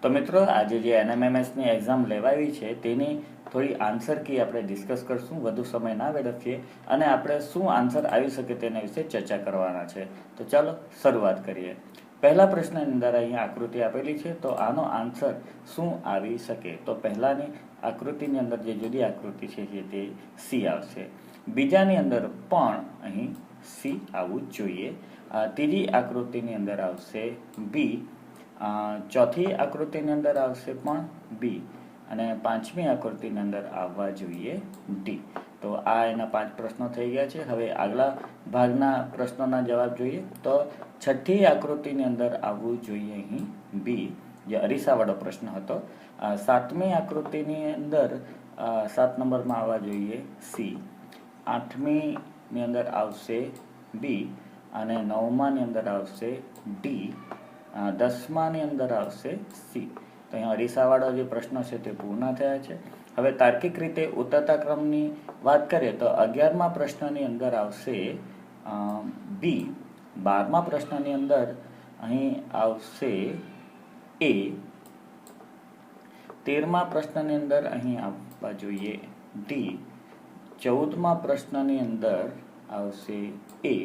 તો મિત્રો આજે જે એનએમએમએસની એક્ઝામ લેવાવી છે તેની થોડી આન્સર કી આપણે ડિસ્કસ કરશું, વધુ સમય ના વેડફીએ અને આપણે શું આન્સર આવી શકે તેના વિશે ચર્ચા કરવાના છે. તો ચાલો શરૂઆત કરીએ. પહેલા પ્રશ્નની અંદર અહીંયા આકૃતિ આપેલી છે, તો આનો આન્સર શું આવી શકે? તો પહેલાની આકૃતિની અંદર જે જુદી આકૃતિ છે તે સી આવશે. બીજાની અંદર પણ અહીં સી આવવું જોઈએ. ત્રીજી આકૃતિની અંદર આવશે બી. ચોથી આકૃતિની અંદર આવશે પણ બી અને પાંચમી આકૃતિની અંદર આવવા જોઈએ ડી. તો આ એના 5 પ્રશ્નો થઈ ગયા છે. હવે આગલા ભાગના પ્રશ્નોના જવાબ જોઈએ. તો છઠ્ઠી આકૃતિની અંદર આવવું જોઈએ અહીં બી, જે અરીસાવાળો પ્રશ્ન હતો. સાતમી આકૃતિની અંદર 7 નંબરમાં આવવા જોઈએ સી. આઠમીની અંદર આવશે બી અને નવમાની અંદર આવશે ડી. 10માની અંદર આવશે સી. તો અહીંયા અરીસાવાળો જે પ્રશ્નો છે તે પૂર્ણ થયા છે. હવે તાર્કિક રીતે ઉતરતા ક્રમની વાત કરીએ તો 11મા પ્રશ્નની અંદર આવશે બી. 12મા પ્રશ્નની અંદર અહીં આવશે એ. 13મા પ્રશ્નની અંદર અહીં આવવા જોઈએ ડી. 14મા પ્રશ્નની અંદર આવશે એ.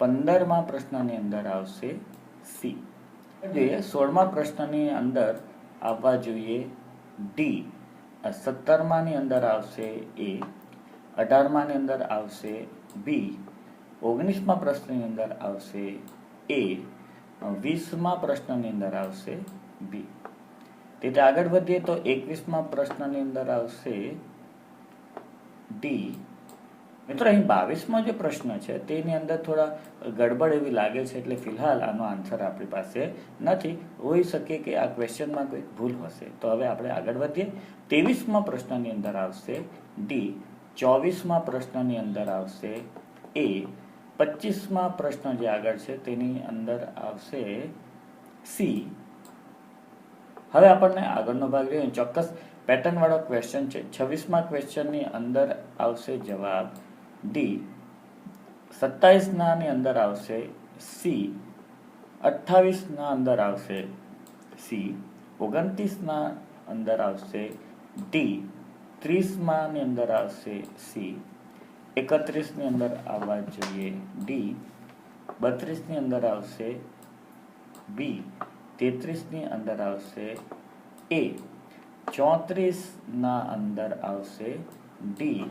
15મા પ્રશ્નની અંદર આવશે સી. 16મા પ્રશ્નની અંદર આવવા જોઈએ ડી. 17માની અંદર આવશે એ. 18માની અંદર આવશે બી. 19મા પ્રશ્નની અંદર આવશે એ. 20મા પ્રશ્નની અંદર આવશે બી. તેથી આગળ વધીએ તો 21મા પ્રશ્નની અંદર આવશે ડી. મિત્રો અહીં 22મો જે પ્રશ્ન છે તેની અંદર થોડા ગડબડ એવી લાગે છે, એટલે ફિલહાલ આનો આન્સર આપણી પાસે નથી. હોઈ શકે કે આ ક્વેશ્ચનમાં કોઈ ભૂલ હશે. તો હવે આપણે આગળ વધીએ. 23મા પ્રશ્નની અંદર આવશે ડી. 24મા પ્રશ્નની અંદર આવશે એ. 25મા પ્રશ્ન જે આગળ છે તેની અંદર આવશે સી. હવે આપણને આગળનો ભાગ જોઈએ. ચોક્કસ પેટર્ન વાળો ક્વેશ્ચન છે. 26મા ક્વેશ્ચનની અંદર આવશે જવાબ ડી. 27નાની અંદર આવશે સી. 28ના અંદર આવશે સી. 29ના અંદર આવશે ડી. 30માની અંદર આવશે સી. 31ની અંદર આવવા જોઈએ ડી. 32ની અંદર આવશે બી. 33ની અંદર આવશે એ. 34ના અંદર આવશે ડી.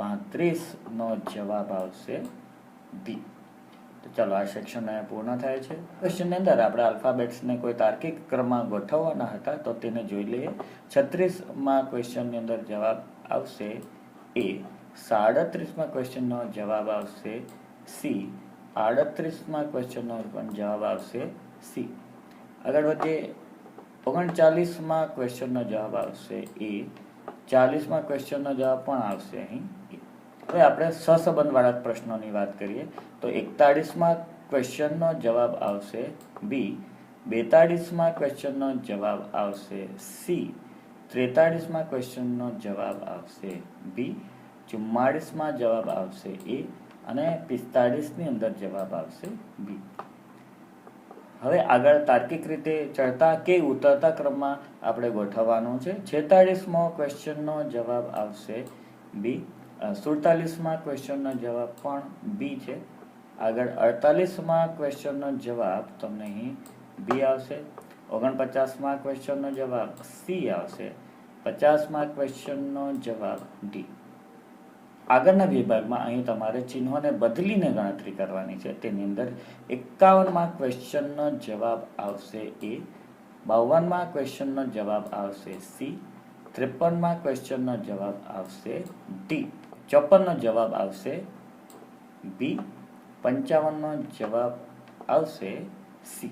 35નો જવાબ આવશે બી. તો ચાલો આ સેક્શન અહીંયા પૂર્ણ થાય છે. ક્વેશ્ચનની અંદર આપણે આલ્ફાબેટ્સને કોઈ તાર્કિક ક્રમમાં ગોઠવવાના હતા, તો તેને જોઈ લઈએ. 36મા ક્વેશ્ચનની અંદર જવાબ આવશે એ. 37મા ક્વેશ્ચનનો જવાબ આવશે સી. 38મા ક્વેશ્ચનનો પણ જવાબ આવશે સી. આગળ વધીએ. 39મા ક્વેશ્ચનનો જવાબ આવશે એ. 40મા ક્વેશ્ચનનો જવાબ પણ આવશે અહીં. હવે આપણે સહસંબંધવાળા પ્રશ્નોની વાત કરીએ તો 41મા ક્વેશ્ચનનો જવાબ આવશે બી. 42મા ક્વેશ્ચનનો જવાબ આવશે સી. 43મા ક્વેશ્ચનનો જવાબ આવશે બી. 44મા જવાબ આવશે એ અને 45ની અંદર જવાબ આવશે બી. હવે આગળ તાર્કિક રીતે ચડતા કે ઉતરતા ક્રમમાં આપણે ગોઠવવાનું છે. 46મો ક્વેશ્ચનનો જવાબ આવશે બી. 47મા ક્વેશ્ચનનો જવાબ પણ બી છે. આગળ 48મા ક્વેશ્ચનનો જવાબ તમને અહીં બી આવશે. 49મા ક્વેશ્ચનનો જવાબ સી આવશે. 50મા ક્વેશ્ચનનો જવાબ ડી. આગળના વિભાગમાં અહીં તમારે ચિહ્નોને બદલીને ગણતરી કરવાની છે. તેની અંદર 51મા ક્વેશ્ચનનો જવાબ આવશે એ. 52મા ક્વેશ્ચનનો જવાબ આવશે સી. 53મા ક્વેશ્ચનનો જવાબ આવશે ડી. 54નો જવાબ આવશે બી. 55નો જવાબ આવશે સી.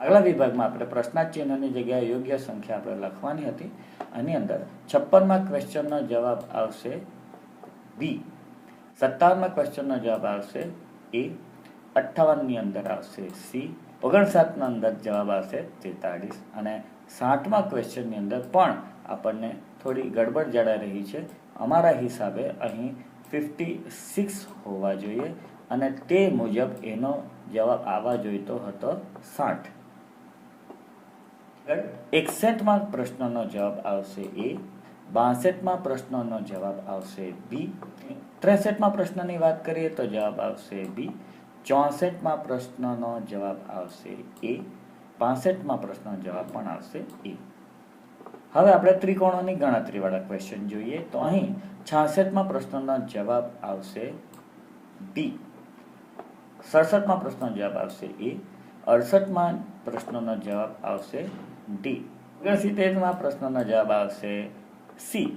આગલા વિભાગમાં આપણે પ્રશ્નાર્થ ચિહ્નની જગ્યાએ યોગ્ય સંખ્યા આપણે લખવાની હતી. આની અંદર 56મા ક્વેશ્ચનનો જવાબ આવશે બી. 57મા ક્વેશ્ચનનો જવાબ આવશે એ. 58ની અંદર આવશે સી. 59ના અંદર જવાબ આવશે 43 અને 60મા ક્વેશ્ચનની અંદર પણ આપણને થોડી ગડબડ જણાઈ રહી છે. અમારા હિસાબે અહીં 56 હોવા જોઈએ અને તે મુજબ એનો જવાબ આવવા જોઈતો હતો 60. 61માં પ્રશ્નનો જવાબ આવશે એ, 62માં પ્રશ્નનો જવાબ આવશે બી, 63માં પ્રશ્નની વાત કરીએ તો જવાબ આવશે બી, 64માં પ્રશ્નનો જવાબ આવશે એ, 65માં પ્રશ્નનો જવાબ પણ આવશે એ. હવે આપણે ત્રિકોણોની ગણતરીવાળા ક્વેશ્ચન જોઈએ તો અહીં 66માં પ્રશ્નનો જવાબ આવશે બી, 67માં પ્રશ્નનો જવાબ આવશે એ, 68માં પ્રશ્નનો જવાબ આવશે ડી, 69માં પ્રશ્નનો જવાબ આવશે સી,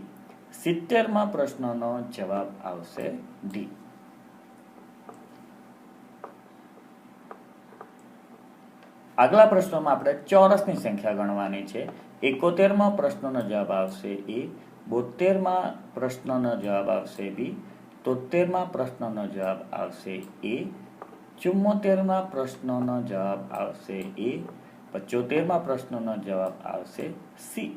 70માં પ્રશ્નનો જવાબ આવશે ડી. આગલા પ્રશ્નમાં આપણે ચોરસની સંખ્યા ગણવાની છે. 71માં પ્રશ્નનો જવાબ આવશે એ, 72માં પ્રશ્નનો જવાબ આવશે બી, 73માં પ્રશ્નનો જવાબ આવશે એ, 74માં પ્રશ્નનો જવાબ આવશે એ, 75માં પ્રશ્નનો જવાબ આવશે સી,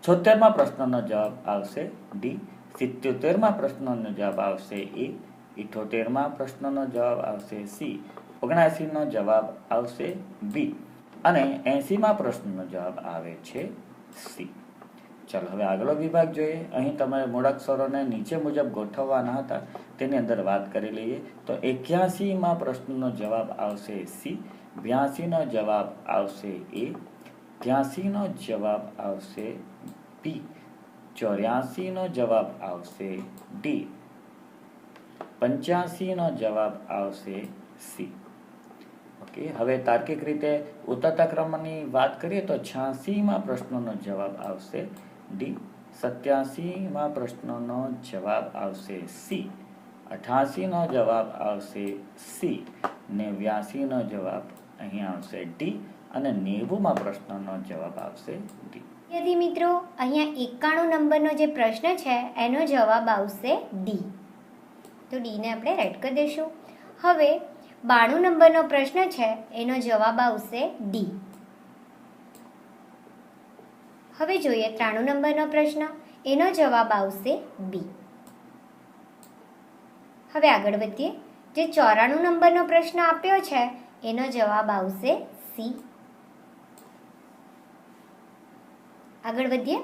76માં પ્રશ્નનો જવાબ આવશે ડી, 77માં પ્રશ્નનો જવાબ આવશે એ, 78માં પ્રશ્નનો જવાબ આવશે સી, 79નો જવાબ આવશે બી અને 80માં પ્રશ્નનો જવાબ આવે છે સી. ચાલો હવે આગલો વિભાગ જોઈએ. અહીં તમારે મૂળાક્ષરોને નીચે મુજબ ગોઠવવાના હતા, તેની અંદર વાત કરી લઈએ તો 81માં પ્રશ્નનો જવાબ આવશે સી, 82નો જવાબ આવશે એ, 83નો જવાબ આવશે બી, 84નો જવાબ આવશે ડી, 85નો જવાબ આવશે સી. ઓકે, હવે તાર્કિક રીતે ઉતરતા ક્રમની વાત કરીએ તો 86માં પ્રશ્નનો જવાબ આવશે ડી, 87માં પ્રશ્નનો જવાબ આવશે સી, 88નો જવાબ આવશે સી, 89નો જવાબ અહીં આવશે ડી અને 90માં પ્રશ્નનો જવાબ આવશે ડી. વિદ્યાર્થી મિત્રો, અહીંયા 91 નંબરનો જે પ્રશ્ન છે એનો જવાબ આવશે ડી, તો ડીને આપણે રાઈટ કરી દઈશું. હવે 92 નંબરનો પ્રશ્ન છે એનો જવાબ આવશે ડી. હવે જોઈએ 93 નંબરનો પ્રશ્ન, એનો જવાબ આવશે બી. હવે આગળ વધીએ. જે 94 નંબરનો પ્રશ્ન આપ્યો છે એનો જવાબ આવશે સી. આગળ વધીએ.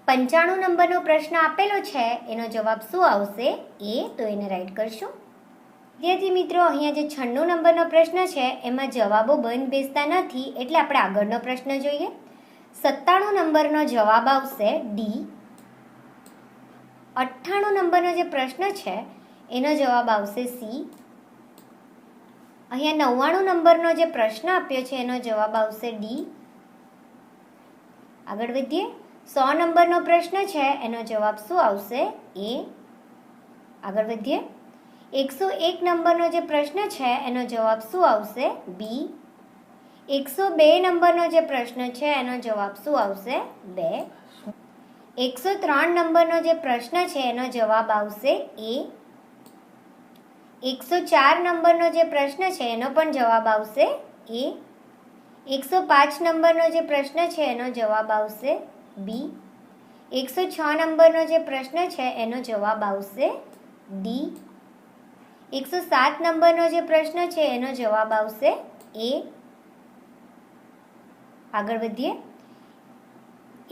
95 નંબરનો પ્રશ્ન આપેલો છે એનો જવાબ શું આવશે એ, તો એને રાઈટ કરશું. વિદ્યાર્થી મિત્રો, અહીંયા જે 96 નંબરનો પ્રશ્ન છે એમાં જવાબો બંધ બેસતા નથી, એટલે આપણે આગળનો પ્રશ્ન જોઈએ. 97 નંબરનો જવાબ આવશે ડી. 98 નંબરનો જે પ્રશ્ન છે એનો જવાબ આવશે સી. અહીંયા 99 નંબરનો જે પ્રશ્ન આપ્યો છે એનો જવાબ આવશે ડી. આગળ વધીએ. 100 નંબરનો પ્રશ્ન છે એનો જવાબ શું આવશે એ. આગળ વધીએ. 101 નંબરનો જે પ્રશ્ન છે એનો જવાબ શું આવશે બી. 102 નંબરનો જે પ્રશ્ન છે એનો જવાબ શું આવશે 2. 103 નંબરનો જે પ્રશ્ન છે એનો જવાબ આવશે એ. 104 નંબરનો જે પ્રશ્ન છે એનો પણ જવાબ આવશે એ. 105 નંબરનો જે પ્રશ્ન છે એનો જવાબ આવશે બી. 106 નંબરનો જે પ્રશ્ન છે એનો જવાબ આવશે ડી. 107 નંબરનો જે પ્રશ્ન છે એનો જવાબ આવશે એ. આગળ વધીએ.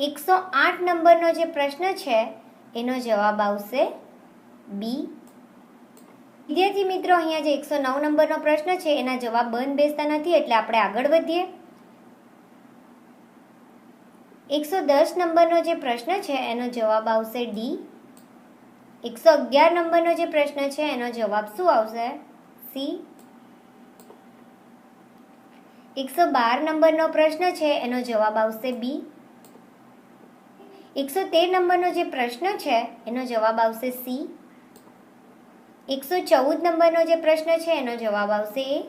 108 નંબરનો જે પ્રશ્ન છે એનો જવાબ આવશે બી. વિદ્યાર્થી મિત્રો, અહીંયા જે 109 નંબરનો પ્રશ્ન છે એના જવાબ બંધ બેસતા નથી, એટલે આપણે આગળ વધીએ. 110 નંબરનો જે પ્રશ્ન છે એનો જવાબ આવશે ડી. 111 નંબરનો જે પ્રશ્ન છે એનો જવાબ શું આવશે સી. 112 નંબરનો પ્રશ્ન છે એનો જવાબ આવશે બી. 113 નંબરનો જે પ્રશ્ન છે એનો જવાબ આવશે સી. 114 નંબરનો જે પ્રશ્ન છે એનો જવાબ આવશે એ.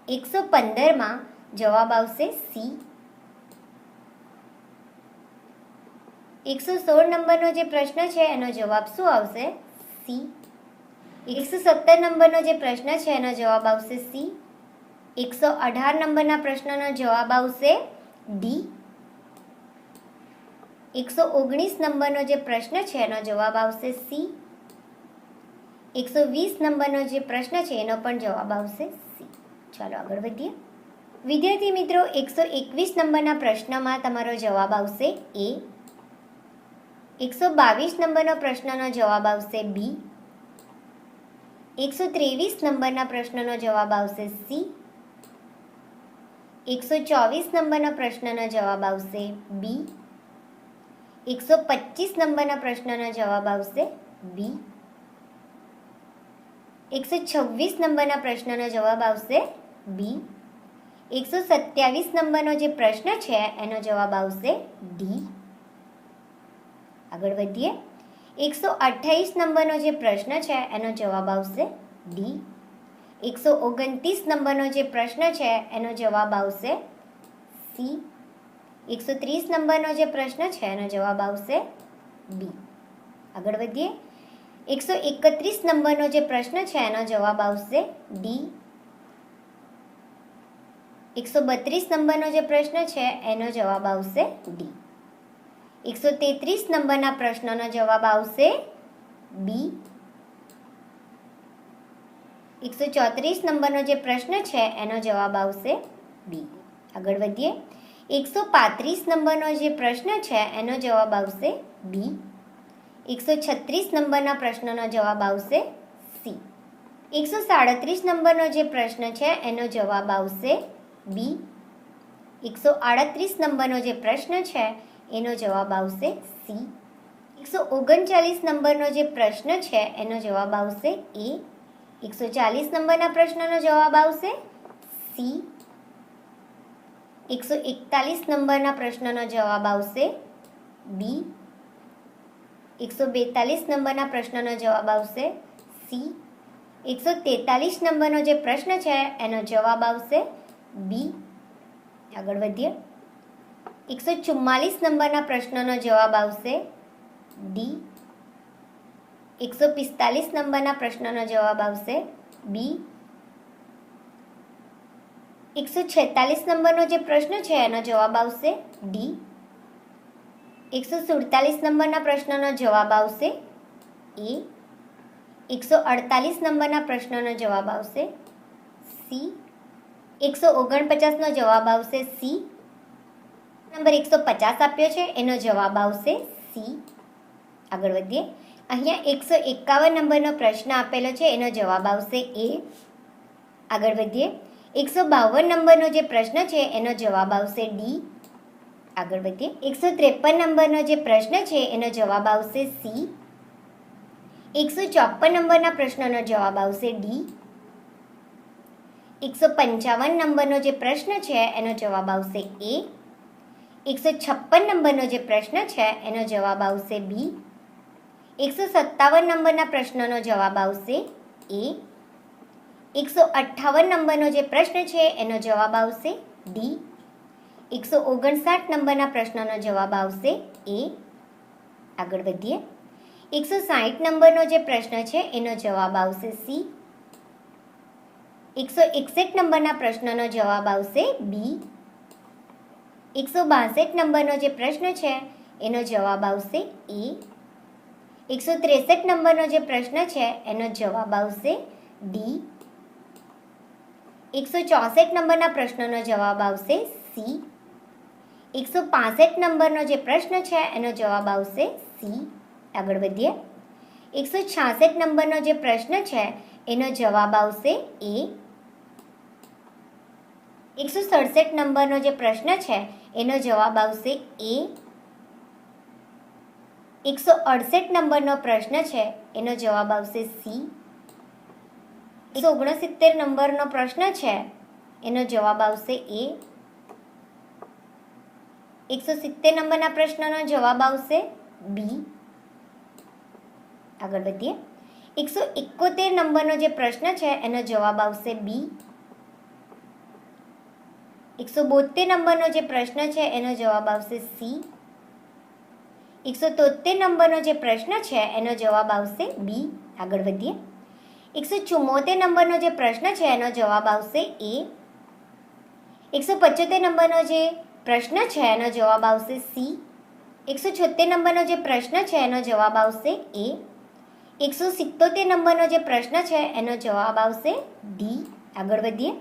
115માં જવાબ આવશે સી. 116 નંબરનો જે પ્રશ્ન છે એનો જવાબ શું આવશે સી. 117 નંબરનો જે પ્રશ્ન છે એનો જવાબ આવશે સી. 118 નંબરના પ્રશ્નનો જવાબ આવશે ડી. 119 નંબરનો જે પ્રશ્ન છે એનો જવાબ આવશે સી. 120 નંબરનો જે પ્રશ્ન છે એનો પણ જવાબ આવશે સી. ચાલો આગળ વધીએ. વિદ્યાર્થી મિત્રો 121 નંબરના પ્રશ્નમાં તમારો જવાબ આવશે એ. 122 નંબરનો પ્રશ્નનો જવાબ આવશે બી. 123 નંબરના પ્રશ્નનો જવાબ આવશે સી. 124 નંબરના પ્રશ્નનો જવાબ આવશે બી. 125 નંબરના પ્રશ્નનો જવાબ આવશે બી. 126 નંબરના પ્રશ્નનો જવાબ આવશે બી. 127 નંબરનો જે પ્રશ્ન છે એનો જવાબ આવશે ડી. આગળ વધીએ. 128 નંબરનો જે પ્રશ્ન છે એનો જવાબ આવશે ડી. 129 નંબરનો જે પ્રશ્ન છે એનો જવાબ આવશે સી. 130 નંબરનો જે પ્રશ્ન છે એનો જવાબ આવશે બી. આગળ વધીએ. 131 નંબરનો જે પ્રશ્ન છે એનો જવાબ આવશે ડી. 132 નંબરનો જે પ્રશ્ન છે એનો જવાબ આવશે ડી. 133 નંબરના પ્રશ્નનો જવાબ આવશે બી. 134 નંબરનો જે પ્રશ્ન છે એનો જવાબ આવશે બી. આગળ વધીએ. 135 નંબરનો જે પ્રશ્ન છે એનો જવાબ આવશે બી. 136 નંબરના પ્રશ્નનો જવાબ આવશે સી. 137 નંબરનો જે પ્રશ્ન છે એનો જવાબ આવશે બી. 138 નંબરનો જે પ્રશ્ન છે એનો જવાબ આવશે સી. 139 નંબરનો જે પ્રશ્ન છે એનો જવાબ આવશે એ. 140 નંબરના પ્રશ્નનો જવાબ આવશે સી. 141 નંબરના પ્રશ્નનો જવાબ આવશે બી. 142 નંબરના પ્રશ્નનો જવાબ આવશે સી. 143 નંબરનો જે પ્રશ્ન છે એનો જવાબ આવશે બી. આગળ વધીએ. 144 નંબરના પ્રશ્નનો જવાબ આવશે ડી. 145 નંબરના પ્રશ્નનો જવાબ આવશે બી. 146 નંબરનો જે પ્રશ્ન છે એનો જવાબ આવશે ડી. 147 નંબરના પ્રશ્નનો જવાબ આવશે એ. 148 નંબરના પ્રશ્નનો જવાબ આવશે સી. 149નો જવાબ આવશે સી. નંબર 150 આપ્યો છે એનો જવાબ આવશે સી. આગળ વધીએ. અહીંયા 151 નંબરનો પ્રશ્ન આપેલો છે એનો જવાબ આવશે એ. આગળ વધીએ. 152 નંબરનો જે પ્રશ્ન છે એનો જવાબ આવશે ડી. આગળ વધીએ. 153 નંબરનો જે પ્રશ્ન છે એનો જવાબ આવશે સી. 154 નંબરના પ્રશ્નનો જવાબ આવશે ડી. 155 નંબરનો જે પ્રશ્ન છે એનો જવાબ આવશે એ. 156 નંબરનો જે પ્રશ્ન છે એનો જવાબ આવશે બી. 157 નંબરના પ્રશ્નનો જવાબ આવશે એ. 158 નંબરનો જે પ્રશ્ન છે એનો જવાબ આવશે ડી. 159 નંબરના પ્રશ્નનો જવાબ આવશે એ. આગળ વધીએ. 160 નંબરનો જે પ્રશ્ન છે એનો જવાબ આવશે સી. 161 નંબરના પ્રશ્નનો જવાબ આવશે બી. 162 નંબરનો જે પ્રશ્ન છે એનો જવાબ આવશે એ. 163 નંબરનો જે પ્રશ્ન છે એનો જવાબ આવશે ડી. 164 નંબરના પ્રશ્નનો જવાબ આવશે સી. 165 નંબરનો જે પ્રશ્ન છે એનો જવાબ આવશે સી. આગળ વધીએ. 166 નંબરનો જે પ્રશ્ન છે એનો જવાબ આવશે એ. 167 નંબરનો જે પ્રશ્ન છે એનો જવાબ આવશે એ. 168 નંબરનો પ્રશ્ન છે એનો જવાબ આવશે સી. 169 નંબરનો પ્રશ્ન છે એનો જવાબ આવશે એ. 170 નંબરના પ્રશ્નનો જવાબ આવશે બી. આગળ વધીએ. 171 નંબરનો જે પ્રશ્ન છે એનો જવાબ આવશે બી. 172 નંબરનો જે પ્રશ્ન છે એનો જવાબ આવશે સી. 173 નંબરનો જે પ્રશ્ન છે એનો જવાબ આવશે બી. આગળ વધીએ. 174 નંબરનો જે પ્રશ્ન છે એનો જવાબ આવશે એ. 175 નંબરનો જે પ્રશ્ન છે એનો જવાબ આવશે સી. 176 નંબરનો જે પ્રશ્ન છે એનો જવાબ આવશે એ. 177 નંબરનો જે પ્રશ્ન છે એનો જવાબ આવશે ડી. આગળ વધીએ.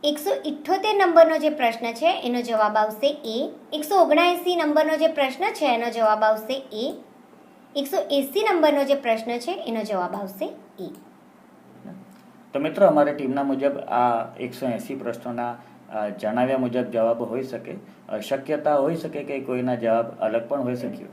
178 નંબરનો જે પ્રશ્ન છે એનો જવાબ આવશે એ. 179 નંબરનો જે પ્રશ્ન છે એનો જવાબ આવશે એ. 180 નંબરનો જે પ્રશ્ન છે એનો જવાબ આવશે એ. તો મિત્રો અમારી ટીમના મુજબ આ 180 પ્રશ્નોના જણાવ્યા મુજબ જવાબ હોઈ શકે. શક્યતા હોઈ શકે કે કોઈના જવાબ અલગ પણ હોઈ શક્યો.